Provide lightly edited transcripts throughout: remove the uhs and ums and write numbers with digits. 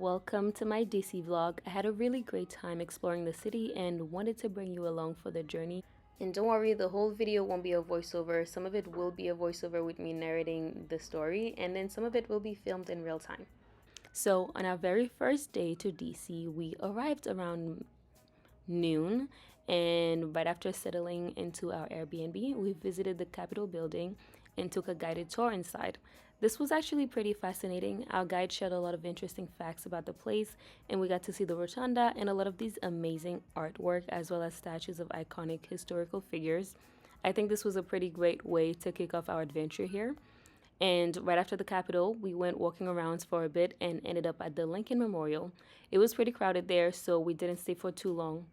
welcome to my DC vlog. I had a really great time exploring the city and wanted to bring you along for the journey. And don't worry, the whole video won't be a voiceover. Some of it will be a voiceover with me narrating the story, and then some of it will be filmed in real time. So on our very first day to DC, we arrived around noon, and right after settling into our Airbnb, we visited the Capitol building and took a guided tour inside. This was actually pretty fascinating. Our guide shared a lot of interesting facts about the place, and we got to see the rotunda and a lot of these amazing artwork as well as statues of iconic historical figures. I think this was a pretty great way to kick off our adventure here. And right after the Capitol, we went walking around for a bit and ended up at the Lincoln Memorial. It was pretty crowded there, so we didn't stay for too long.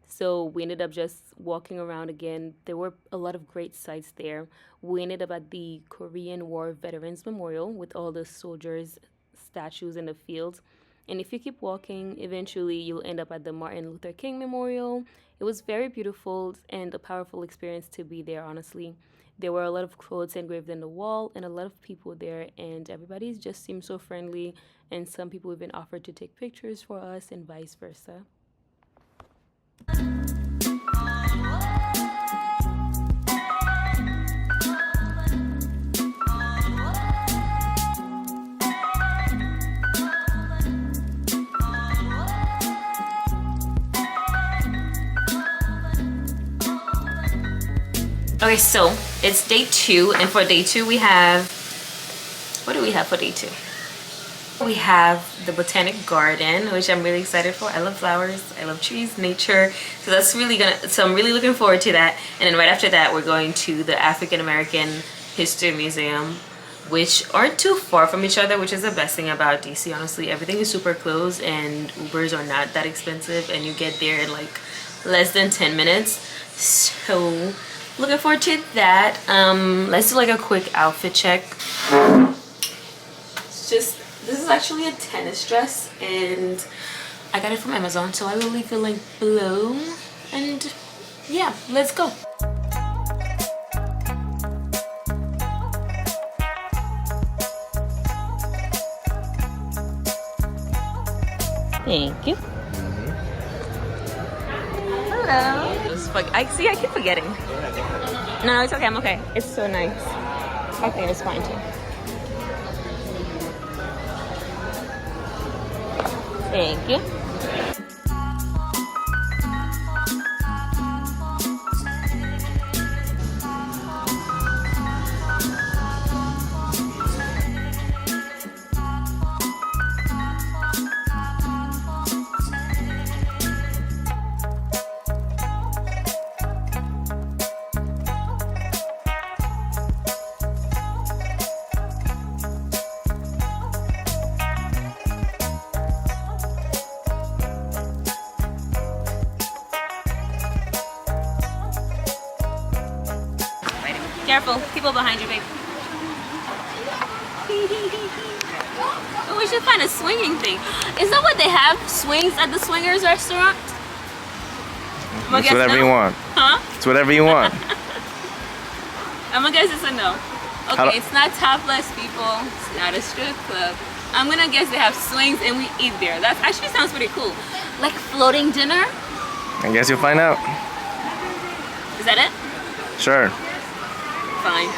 So we ended up just walking around again. There were a lot of great sights there. We ended up at the Korean War Veterans Memorial with all the soldiers' statues in the fields. And if you keep walking, eventually you'll end up at the Martin Luther King Memorial. It was very beautiful and a powerful experience to be there, honestly. There were a lot of quotes engraved in the wall and a lot of people there, and everybody just seemed so friendly, and some people even offered to take pictures for us and vice versa. Okay, so it's day 2, and for day 2 we have, what do we have for day 2? We have the Botanic Garden, which I'm really excited for. I love flowers, I love trees, nature, so I'm really looking forward to that. And then right after that we're going to the African American History Museum, which aren't too far from each other, which is the best thing about DC. Honestly, everything is super close and Ubers are not that expensive, and you get there in like less than 10 minutes. So looking forward to that. Let's do like a quick outfit check. This is actually a tennis dress, and I got it from Amazon, so I will leave the link below. And yeah, let's go. Thank you. Hello. I keep forgetting. No, it's okay. I'm okay. It's so nice. Okay, it's fine too. Thank you. Careful, people behind you, babe. Oh, we should find a swinging thing. Is that what they have? Swings at the swingers restaurant? It's whatever you want. Huh? It's whatever you want. I'm gonna guess it's a no. Okay, it's not topless people. It's not a strip club. I'm gonna guess they have swings and we eat there. That actually sounds pretty cool. Like floating dinner? I guess you'll find out. Is that it? Sure. Fine.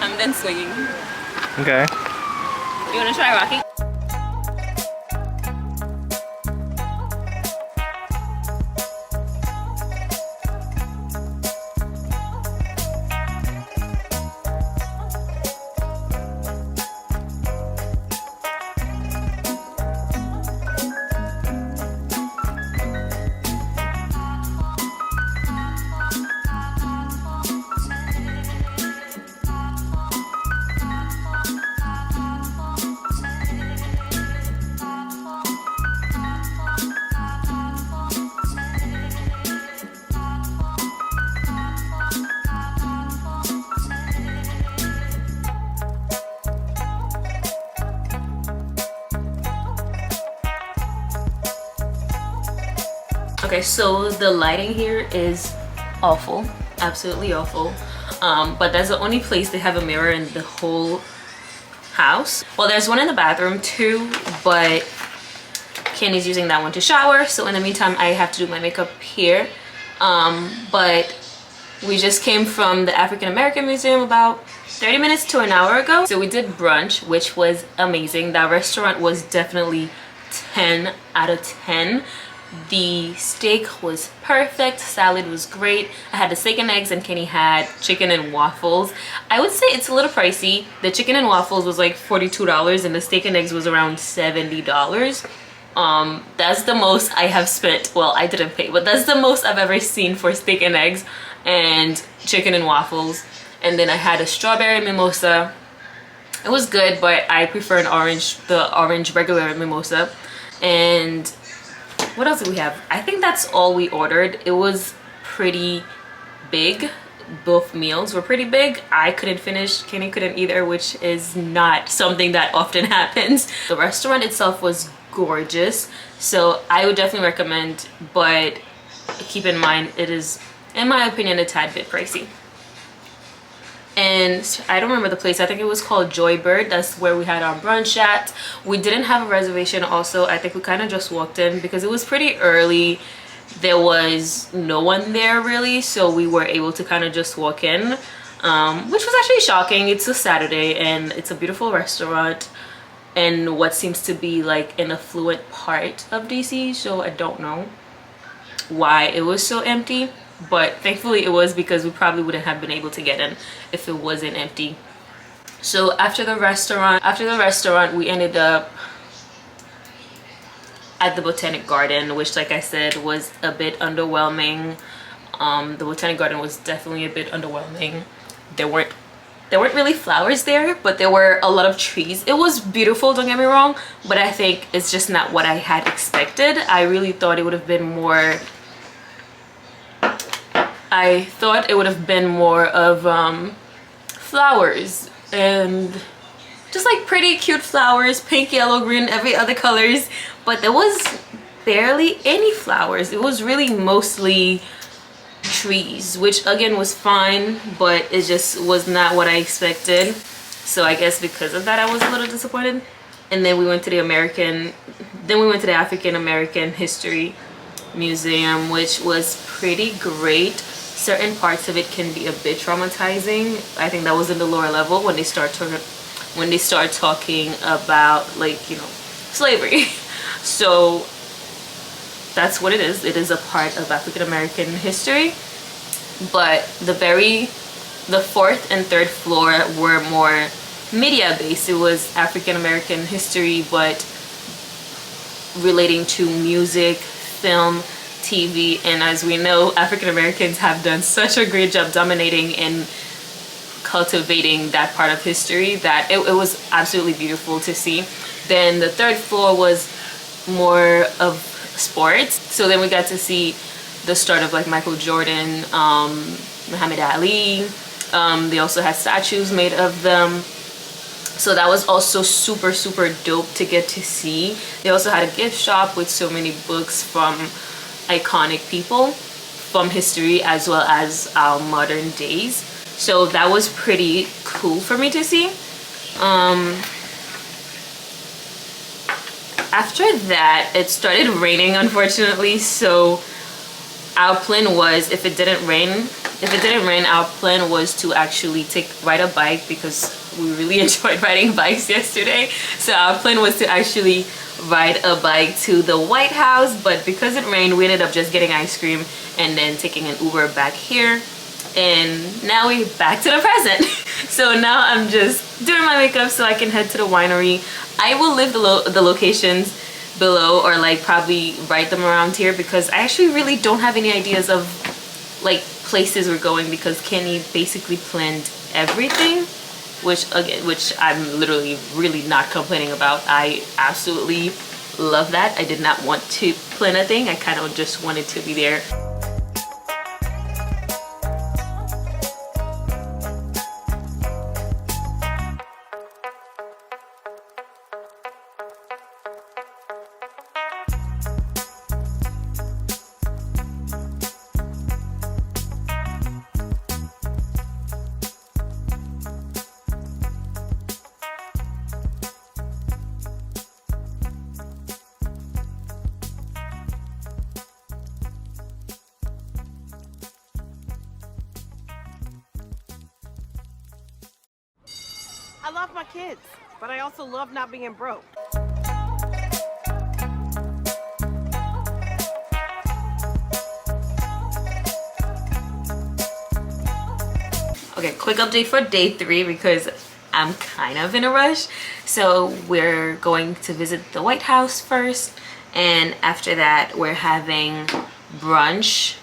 I'm done swinging. Okay. You wanna try rocking? Okay, so the lighting here is awful, absolutely awful. But that's the only place they have a mirror in the whole house. Well, there's one in the bathroom too, but Kenny's using that one to shower. So in the meantime, I have to do my makeup here. But we just came from the African American Museum about 30 minutes to an hour ago. So we did brunch, which was amazing. That restaurant was definitely 10 out of 10. The steak was perfect, salad was great. I had the steak and eggs and Kenny had chicken and waffles. I would say it's a little pricey. The chicken and waffles was like $42 and the steak and eggs was around $70. That's the most I have spent. Well, I didn't pay, but that's the most I've ever seen for steak and eggs and chicken and waffles. And then I had a strawberry mimosa. It was good, but I prefer the orange regular mimosa. And what else did we have? I think that's all we ordered. It was pretty big. Both meals were pretty big. I couldn't finish, Kenny couldn't either, which is not something that often happens. The restaurant itself was gorgeous, so I would definitely recommend, but keep in mind it is, in my opinion, a tad bit pricey. And I don't remember the place. I think it was called Joybird. That's where we had our brunch at. We didn't have a reservation also. I think we kind of just walked in because it was pretty early. There was no one there really, so we were able to kind of just walk in, which was actually shocking. It's a Saturday and it's a beautiful restaurant in what seems to be like an affluent part of DC, so I don't know why it was so empty. But thankfully it was, because we probably wouldn't have been able to get in if it wasn't empty. So after the restaurant we ended up at the Botanic Garden, which, like I said, was a bit underwhelming. The Botanic Garden was definitely a bit underwhelming. There weren't really flowers there, but there were a lot of trees. It was beautiful, don't get me wrong, but I think it's just not what I had expected. I really thought it would have been more of flowers, and just like pretty cute flowers, pink, yellow, green, every other colors, but there was barely any flowers. It was really mostly trees, which again was fine, but it just was not what I expected. So I guess because of that I was a little disappointed. And then we went to the African American History Museum, which was pretty great. Certain parts of it can be a bit traumatizing. I think that was in the lower level when they start talking about, like, you know, slavery. So that's what it is. It is a part of African American history. But the fourth and third floor were more media based. It was African American history, but relating to music, film, TV, and as we know, African Americans have done such a great job dominating and cultivating that part of history that it was absolutely beautiful to see. Then the third floor was more of sports, so then we got to see the start of like Michael Jordan, Muhammad Ali. They also had statues made of them, so that was also super dope to get to see. They also had a gift shop with so many books from iconic people from history as well as our modern days, so that was pretty cool for me to see. After that it started raining, unfortunately, so our plan was, if it didn't rain, our plan was to actually ride a bike, because we really enjoyed riding bikes yesterday. So our plan was to actually ride a bike to the White House, but because it rained we ended up just getting ice cream and then taking an Uber back here, and now we're back to the present. So now I'm just doing my makeup so I can head to the winery. I will leave the locations below, or like probably write them around here, because I actually really don't have any ideas of like places we're going, because Kenny basically planned everything, which I'm literally really not complaining about. I absolutely love that. I did not want to plan a thing. I kind of just wanted to be there. I love my kids, but I also love not being broke. Okay, quick update for day 3 because I'm kind of in a rush. So we're going to visit the White House first, and after that we're having brunch.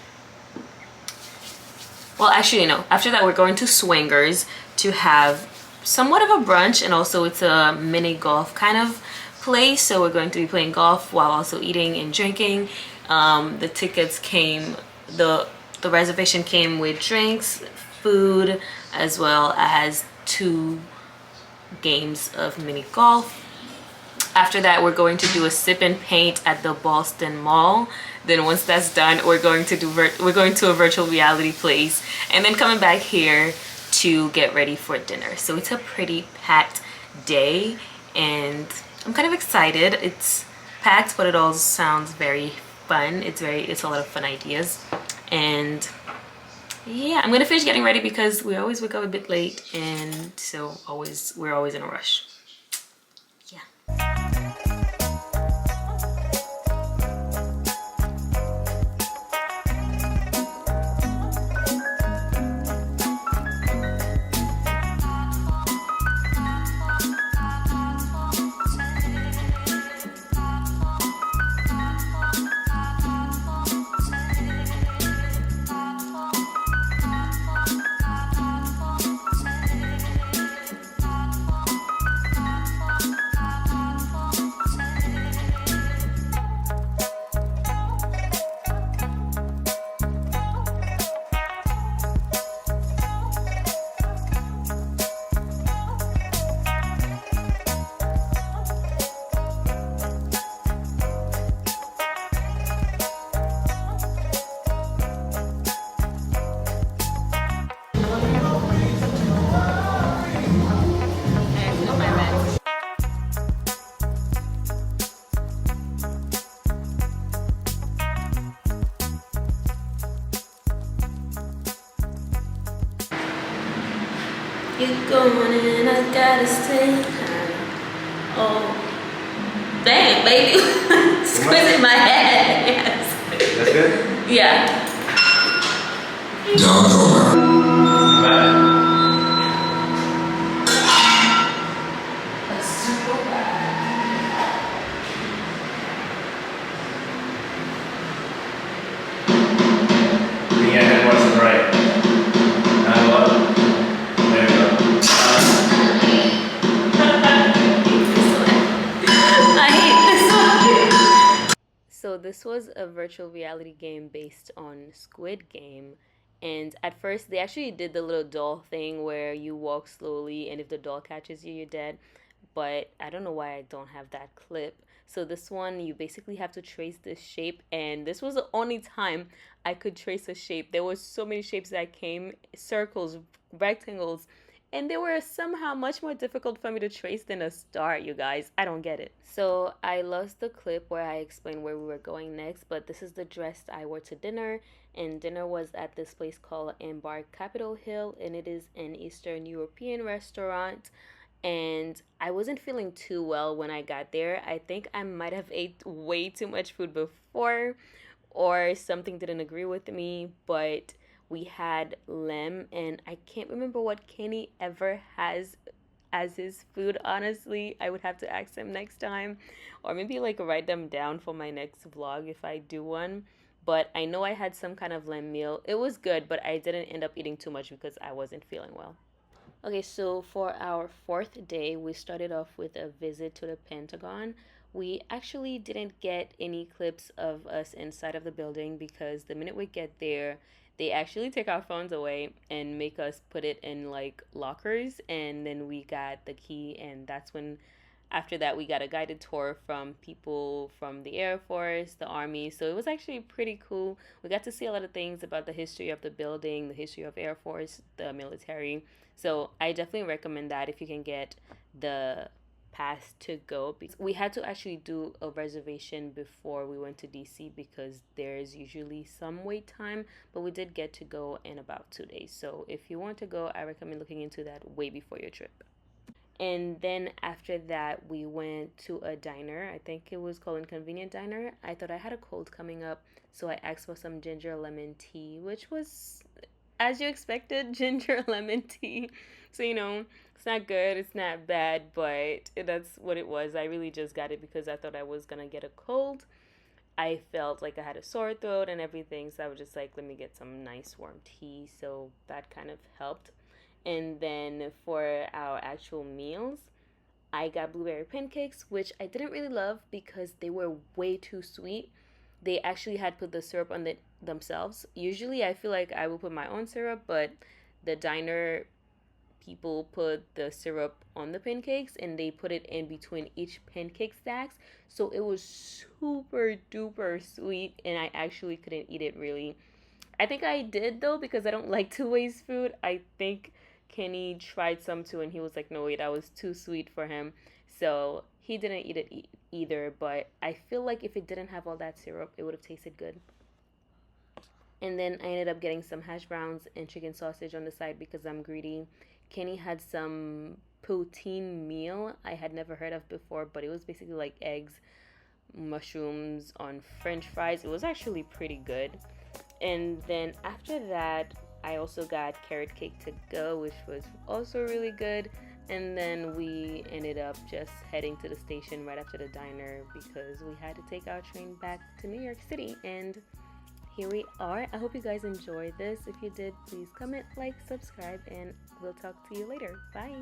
Well, actually no, after that we're going to Swingers to have somewhat of a brunch, and also it's a mini golf kind of place, so we're going to be playing golf while also eating and drinking. The tickets came, the reservation came with drinks, food, as well as 2 games of mini golf. After that we're going to do a sip and paint at the Boston Mall. Then once that's done, we're going to a virtual reality place, and then coming back here to get ready for dinner. So it's a pretty packed day, and I'm kind of excited. It's packed, but it all sounds very fun. It's a lot of fun ideas. And yeah, I'm gonna finish getting ready because we always wake up a bit late, and so we're always in a rush. Yeah. You're going and I gotta stay. Oh, dang, baby. Squeezing my head. Yes. That's good? Yeah. Yeah, that wasn't right. Now what? There we go. I hate this one. So this was a virtual reality game based on Squid Game. And at first they actually did the little doll thing where you walk slowly, and if the doll catches you, you're dead. But I don't know why I don't have that clip. So this one, you basically have to trace this shape, and this was the only time I could trace a shape. There was so many shapes that came, circles, rectangles, and they were somehow much more difficult for me to trace than a star, you guys. I don't get it. So I lost the clip where I explained where we were going next, but this is the dress I wore to dinner, and dinner was at this place called Embark Capitol Hill, and it is an Eastern European restaurant. And I wasn't feeling too well when I got there. I think I might have ate way too much food before, or something didn't agree with me, but we had lamb, and I can't remember what Kenny ever has as his food. Honestly, I would have to ask him next time, or maybe like write them down for my next vlog if I do one. But I know I had some kind of lamb meal. It was good, but I didn't end up eating too much because I wasn't feeling well. Okay, so for our 4th day, we started off with a visit to the Pentagon. We actually didn't get any clips of us inside of the building because the minute we get there, they actually take our phones away and make us put it in like lockers, and then we got the key, and that's when after that we got a guided tour from people from the Air Force, the Army. So it was actually pretty cool. We got to see a lot of things about the history of the building, the history of Air Force, the military. So I definitely recommend that if you can get the pass to go. We had to actually do a reservation before we went to DC because there's usually some wait time, but we did get to go in about 2 days. So if you want to go, I recommend looking into that way before your trip. And then after that, we went to a diner. I think it was called Inconvenient Diner. I thought I had a cold coming up, so I asked for some ginger lemon tea, which was, as you expected, ginger lemon tea. So, it's not good, it's not bad, but that's what it was. I really just got it because I thought I was gonna get a cold. I felt like I had a sore throat and everything, so I was just like, let me get some nice warm tea. So that kind of helped. And then for our actual meals, I got blueberry pancakes, which I didn't really love because they were way too sweet. They actually had put the syrup on themselves. Usually, I feel like I will put my own syrup, but the diner people put the syrup on the pancakes and they put it in between each pancake stacks. So it was super duper sweet, and I actually couldn't eat it really. I think I did though because I don't like to waste food. I think Kenny tried some too and he was like, no, wait, that was too sweet for him. So he didn't eat it either, but I feel like if it didn't have all that syrup, it would have tasted good. And then I ended up getting some hash browns and chicken sausage on the side because I'm greedy. Kenny had some protein meal I had never heard of before, but it was basically like eggs, mushrooms on french fries. It was actually pretty good. And then after that, I also got carrot cake to go, which was also really good. And then we ended up just heading to the station right after the diner because we had to take our train back to New York City. And here we are. I hope you guys enjoyed this. If you did, please comment, like, subscribe, and we'll talk to you later. Bye.